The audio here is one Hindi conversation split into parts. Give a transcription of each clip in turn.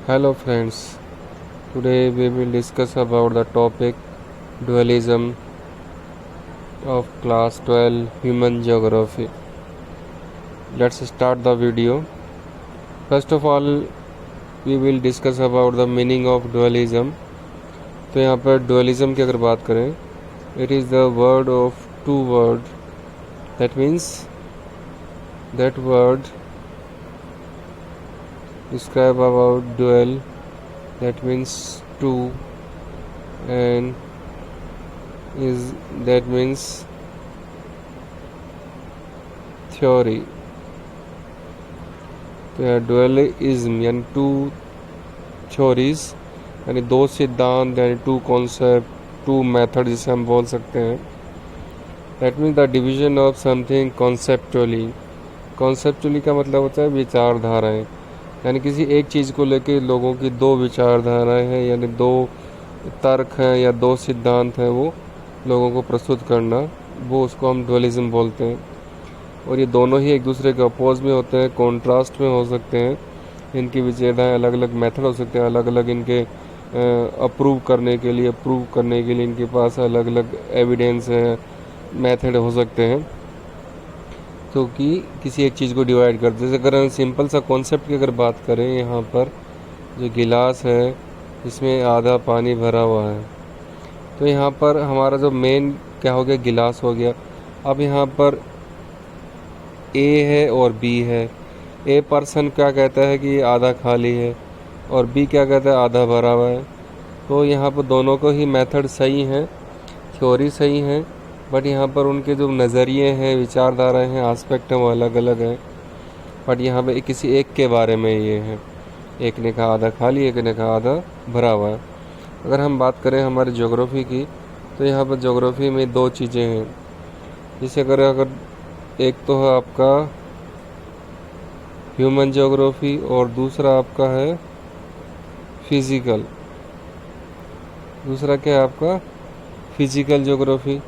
Hello friends, today we will discuss about the topic dualism of class 12 human geography. Let's start the video. First of all, we will discuss about the meaning of dualism. तो यहाँ पर dualism की अगर बात करें, it is the word of two words. That means that word describe about dual, that means two, and that means theory. तो डुअलिज्म यानी टू थ्योरीज यानी दो सिद्धांत यानी टू कॉन्सेप्ट टू मेथड जिसे हम बोल सकते हैं. That means the division of something conceptually. Conceptually का मतलब होता है विचारधाराएं, यानी किसी एक चीज़ को लेकर लोगों की दो विचारधाराएं हैं यानी दो तर्क हैं या दो सिद्धांत हैं वो लोगों को प्रस्तुत करना, वो उसको हम डुअलिज्म बोलते हैं. और ये दोनों ही एक दूसरे के अपोज में होते हैं, कॉन्ट्रास्ट में हो सकते हैं. इनकी विचारधाराएं अलग अलग मेथड हो सकते हैं, अलग अलग इनके प्रूव करने के लिए इनके पास अलग अलग एविडेंस है, मेथड हो सकते हैं. तो कि किसी एक चीज़ को डिवाइड करते हैं. जैसे अगर हम सिंपल सा कॉन्सेप्ट की अगर बात करें, यहाँ पर जो गिलास है इसमें आधा पानी भरा हुआ है, तो यहाँ पर हमारा जो मेन क्या हो गया, गिलास हो गया. अब यहाँ पर ए है और बी है. ए पर्सन क्या कहता है कि आधा खाली है और बी क्या कहता है आधा भरा हुआ है. तो यहाँ पर दोनों को ही मेथड सही हैं, थ्योरी सही है, बट यहाँ पर उनके जो नज़रिए हैं, विचारधाराएं हैं, एस्पेक्ट हैं वो अलग अलग हैं. बट यहाँ पे किसी एक के बारे में ये है, एक ने कहा आधा खाली, एक ने कहा आधा भरा हुआ है. अगर हम बात करें हमारी ज्योग्राफी की, तो यहाँ पर ज्योग्राफी में दो चीज़ें हैं. जैसे अगर एक तो है आपका ह्यूमन ज्योग्राफी और दूसरा आपका है फिज़िकल. दूसरा क्या है आपका फिज़िकल ज्योग्राफी.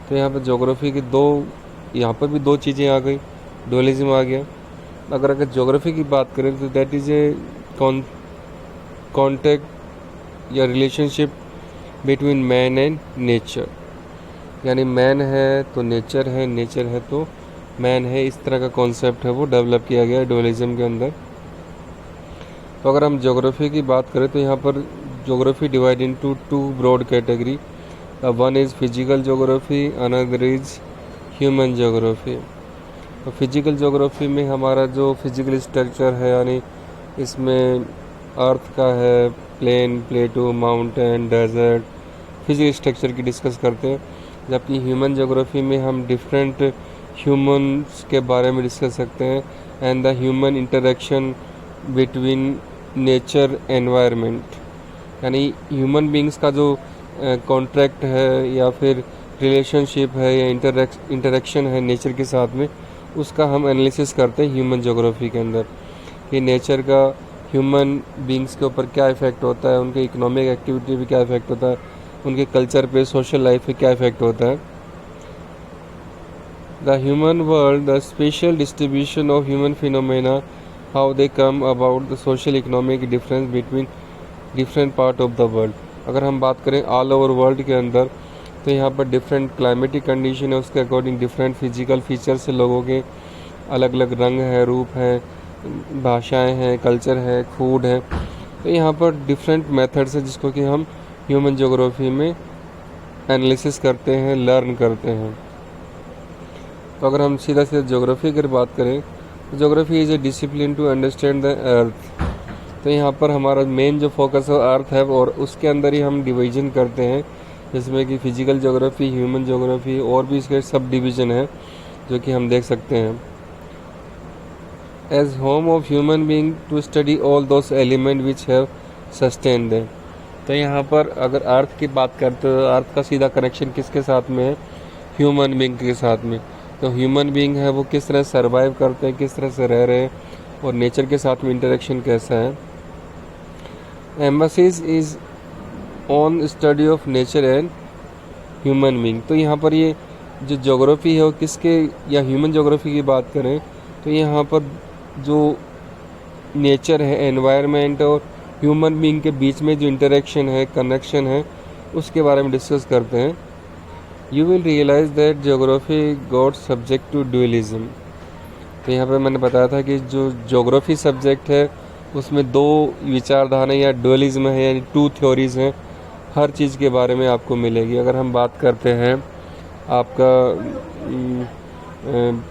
तो यहाँ पर ज्योग्राफी की यहाँ पर भी दो चीज़ें आ गई, डुअलिज्म आ गया. अगर ज्योग्राफी की बात करें तो दैट इज़ ए कॉन्टेक्ट या relationship between man and nature. यानी मैन है तो नेचर है, नेचर है तो मैन है. इस तरह का कॉन्सेप्ट है वो डेवलप किया गया है डुअलिज्म के अंदर. तो अगर हम ज्योग्राफी की बात करें तो यहाँ पर geography divide into two broad category. One is physical geography, another is human geography. तो फिजिकल ज्योग्राफी में हमारा जो फिजिकल स्ट्रक्चर है, यानी इसमें अर्थ का है, प्लेन, प्लेटो, माउंटेन, डेजर्ट, फिजिकल स्ट्रक्चर की डिस्कस करते हैं. जबकि ह्यूमन ज्योग्राफी में हम डिफरेंट ह्यूमन्स के बारे में डिस्कस सकते हैं and the human interaction between nature environment. यानी ह्यूमन बींग्स का जो कॉन्ट्रैक्ट है या फिर रिलेशनशिप है या इंटरेक्शन है नेचर के साथ में, उसका हम एनालिसिस करते हैं ह्यूमन ज्योग्राफी के अंदर. कि नेचर का ह्यूमन बींग्स के ऊपर क्या इफ़ेक्ट होता है, उनके इकोनॉमिक एक्टिविटी पे क्या इफ़ेक्ट होता है, उनके कल्चर पे, सोशल लाइफ पे क्या इफ़ेक्ट होता है. The human world, the special distribution of human phenomena, how they come about the social economic difference between different part of the world. अगर हम बात करें ऑल ओवर वर्ल्ड के अंदर, तो यहाँ पर डिफरेंट क्लाइमेटिक कंडीशन है, उसके अकॉर्डिंग डिफरेंट फिजिकल फीचर्स से लोगों के अलग अलग रंग है, रूप है, भाषाएं हैं, कल्चर है, फूड है. तो यहाँ पर डिफरेंट मेथड्स है जिसको कि हम ह्यूमन ज्योग्राफी में एनालिसिस करते हैं, लर्न करते हैं. तो अगर हम सीधा ज्योग्राफी की बात करें तो geography is a discipline to understand the earth. तो यहाँ पर हमारा मेन जो फोकस है अर्थ है और उसके अंदर ही हम डिवीजन करते हैं, जिसमें कि फिजिकल ज्योग्राफी, ह्यूमन ज्योग्राफी और भी इसके सब डिवीज़न है जो कि हम देख सकते हैं. As home of human being to study all those element which have sustain them. तो यहाँ पर अगर अर्थ की बात करते हो, अर्थ का सीधा कनेक्शन किसके साथ में है, ह्यूमन बीइंग के साथ में. तो ह्यूमन बीइंग है वो किस तरह सर्वाइव करते हैं, किस तरह से रह रहे हैं और नेचर के साथ में इंटरेक्शन कैसा है. Emphasis is on study of nature and human being. तो यहाँ पर ये जो ज्योग्राफी है वो किसके, या ह्यूमन ज्योग्राफी की बात करें तो यहाँ पर जो नेचर है, एनवायरनमेंट और ह्यूमन बीइंग के बीच में जो इंटरेक्शन है, कनेक्शन है, उसके बारे में डिस्कस करते हैं। You will realise that geography got subject to dualism. तो यहाँ पे मैंने बताया था कि जो ज्योग्राफी सब्जेक्ट है उसमें दो विचारधारा या ड्यूअलिज्म है, यानी टू थ्योरीज हैं, हर चीज़ के बारे में आपको मिलेगी। अगर हम बात करते हैं आपका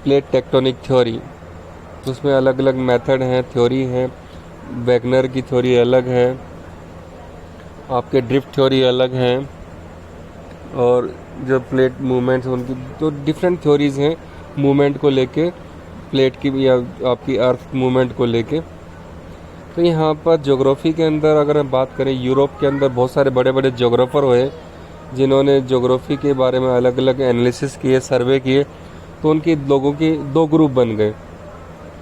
प्लेट टेक्टोनिक थ्योरी, तो उसमें अलग अलग मेथड हैं, थ्योरी हैं। वैगनर की थ्योरी अलग है, आपके ड्रिफ्ट थ्योरी अलग हैं, और जो प्लेट मूवमेंट्स उनकी तो डिफरेंट थ्योरीज हैं मूवमेंट को लेके, प्लेट की या आपकी अर्थ मूवमेंट को लेके। तो यहाँ पर ज्योग्राफी के अंदर अगर हम बात करें, यूरोप के अंदर बहुत सारे बड़े बड़े ज्योग्राफर हुए जिन्होंने ज्योग्राफी के बारे में अलग अलग एनालिसिस किए, सर्वे किए। तो उनके लोगों के दो ग्रुप बन गए,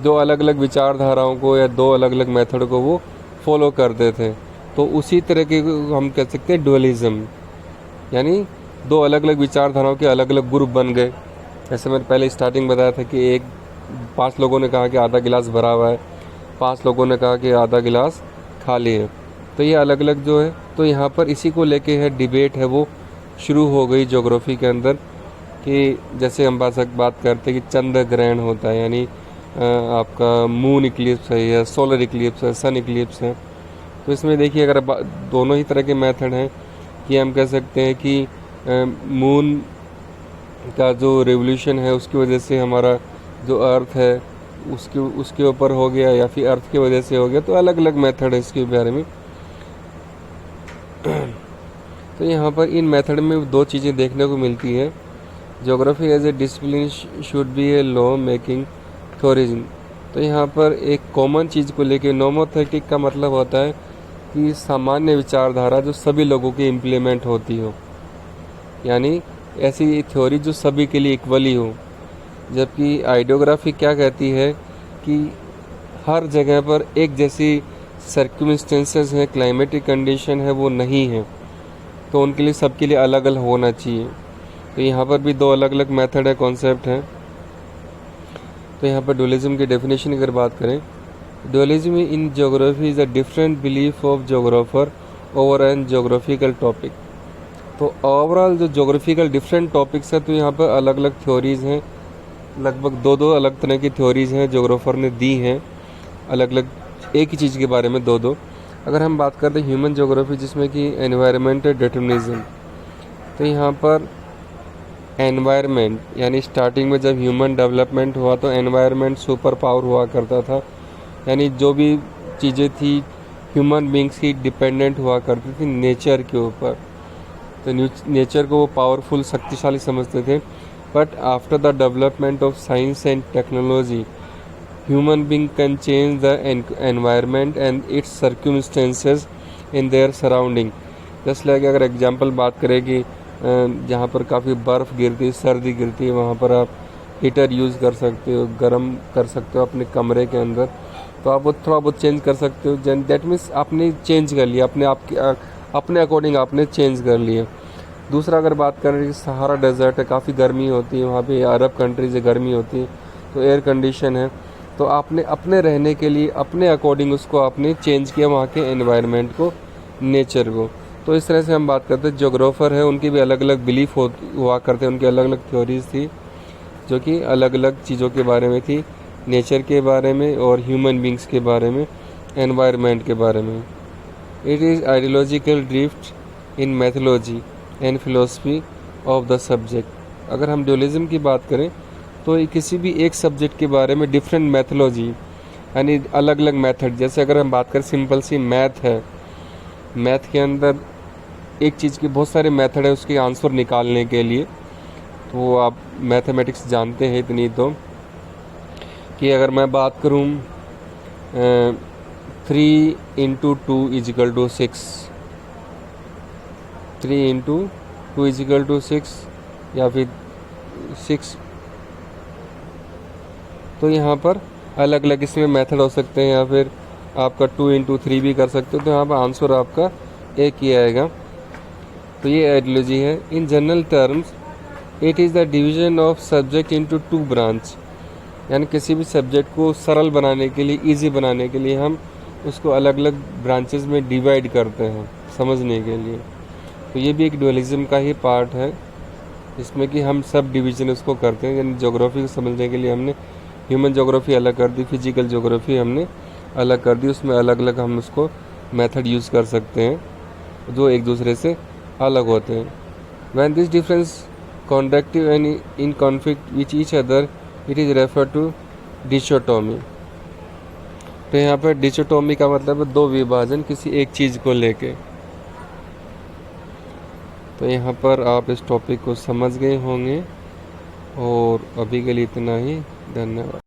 दो अलग अलग विचारधाराओं को या दो अलग अलग मेथड को वो फॉलो करते थे। तो उसी तरह के हम कह सकते हैं डुअलिज्म, यानी दो अलग अलग विचारधाराओं के अलग अलग ग्रुप बन गए। जैसे मैंने पहले स्टार्टिंग बताया था कि 5 लोगों ने कहा कि आधा गिलास भरा हुआ है, 5 लोगों ने कहा कि आधा गिलास खाली है। तो ये अलग अलग जो है, तो यहाँ पर इसी को लेके है डिबेट है वो शुरू हो गई ज्योग्राफी के अंदर, कि जैसे हम बात करते हैं कि चंद्र ग्रहण होता है, यानी आपका मून इक्लिप्स है या सोलर इक्लिप्स है, सन इक्लिप्स है। तो इसमें देखिए अगर दोनों ही तरह के मेथड हैं, कि हम कह सकते हैं कि मून का जो रेवोल्यूशन है उसकी वजह से हमारा जो अर्थ है उसके ऊपर हो गया, या फिर अर्थ की वजह से हो गया। तो अलग अलग मेथड है इसके बारे में। तो यहाँ पर इन मेथड में दो चीज़ें देखने को मिलती है। Geography as a discipline should be a law making theorism. तो यहाँ पर एक कॉमन चीज़ को लेके, नोमोथेटिक का मतलब होता है कि सामान्य विचारधारा जो सभी लोगों की इम्प्लीमेंट होती हो, यानी ऐसी थ्योरी जो सभी के लिए इक्वली हो। जबकि आइडियोग्राफी क्या कहती है कि हर जगह पर एक जैसी सर्कमस्टेंसेस हैं, क्लाइमेटिक कंडीशन है, वो नहीं है, तो उनके लिए सबके लिए अलग अलग होना चाहिए। तो यहाँ पर भी दो अलग अलग मेथड है, कॉन्सेप्ट है। तो यहाँ पर डुअलिज्म की डेफिनेशन अगर बात करें, dualism in geography is a different belief of geographer over an geographical topic. तो ओवरऑल जो ज्योग्राफिकल डिफरेंट टॉपिक्स है, तो यहाँ पर अलग अलग थ्योरीज हैं, लगभग दो अलग तरह की थ्योरीज हैं ज्योग्राफर ने दी हैं, अलग अलग एक ही चीज़ के बारे में दो। अगर हम बात करते हैं ह्यूमन ज्योग्राफी, जिसमें कि एनवायरमेंटल डिटर्मिनिज्म, तो यहाँ पर एनवायरनमेंट, यानी स्टार्टिंग में जब ह्यूमन डेवलपमेंट हुआ तो एनवायरनमेंट सुपर पावर हुआ करता था, यानी जो भी चीज़ें थी ह्यूमन बींग्स की डिपेंडेंट हुआ करती थी नेचर के ऊपर। तो नेचर को वो पावरफुल, शक्तिशाली समझते थे। But after the development of science and technology, human being can change the environment and it's circumstances in their surrounding. Just like अगर एग्जांपल बात करें कि जहाँ पर काफ़ी बर्फ़ गिरती, सर्दी गिरती है, वहाँ पर आप हीटर यूज़ कर सकते हो, गर्म कर सकते हो अपने कमरे के अंदर। तो आप वो थोड़ा बहुत चेंज कर सकते हो। दैट मीन्स आपने चेंज कर लिया, अपने अकॉर्डिंग आपने चेंज कर लिया। दूसरा अगर बात करें कि सहारा डेजर्ट है, काफ़ी गर्मी होती है वहाँ पे, अरब कंट्रीज से गर्मी होती है, तो एयर कंडीशन है, तो आपने अपने रहने के लिए अपने अकॉर्डिंग उसको आपने चेंज किया, वहाँ के एनवायरनमेंट को, नेचर को। तो इस तरह से हम बात करते हैं ज्योग्राफर है, उनकी भी अलग अलग बिलीफ हुआ करते हैं, उनकी अलग अलग थ्योरीज थी जो कि अलग अलग चीज़ों के बारे में थी, नेचर के बारे में और ह्यूमन बींग्स के बारे में, एनवायरनमेंट के बारे में। It is ideological drift in methodology and philosophy of the subject. अगर हम डुअलिज्म की बात करें तो किसी भी एक सब्जेक्ट के बारे में डिफरेंट मैथोलॉजी, यानी अलग अलग मेथड। जैसे अगर हम बात करें सिंपल सी मैथ है, मैथ के अंदर एक चीज़ की बहुत सारे मेथड है उसके आंसर निकालने के लिए। तो आप मैथमेटिक्स जानते हैं इतनी, तो कि अगर मैं बात करूं 3 × 2 = 6, 3 × 2 = 6 या फिर 6, तो यहाँ पर अलग अलग इसमें मेथड हो सकते हैं, या फिर आपका 2 × 3 भी कर सकते हो। तो यहाँ पर आंसर आपका एक ही आएगा। तो ये आइडियोलॉजी है। In general terms it is the division of subject into 2 branch. यानी किसी भी सब्जेक्ट को सरल बनाने के लिए, इजी बनाने के लिए हम उसको अलग अलग ब्रांचेस में डिवाइड करते हैं समझने के लिए। तो ये भी एक ड्यूअलिज्म का ही पार्ट है, इसमें कि हम सब डिवीजन उसको करते हैं। यानी ज्योग्राफी को समझने के लिए हमने ह्यूमन ज्योग्राफी अलग कर दी, फिजिकल ज्योग्राफी हमने अलग कर दी, उसमें अलग अलग हम उसको मेथड यूज़ कर सकते हैं जो एक दूसरे से अलग होते हैं। When this difference contractive and in conflict which each other, it is refer to dichotomy. तो यहाँ पर डिचोटोमी का मतलब है दो विभाजन किसी एक चीज़ को लेके। तो यहाँ पर आप इस टॉपिक को समझ गए होंगे, और अभी के लिए इतना ही। धन्यवाद।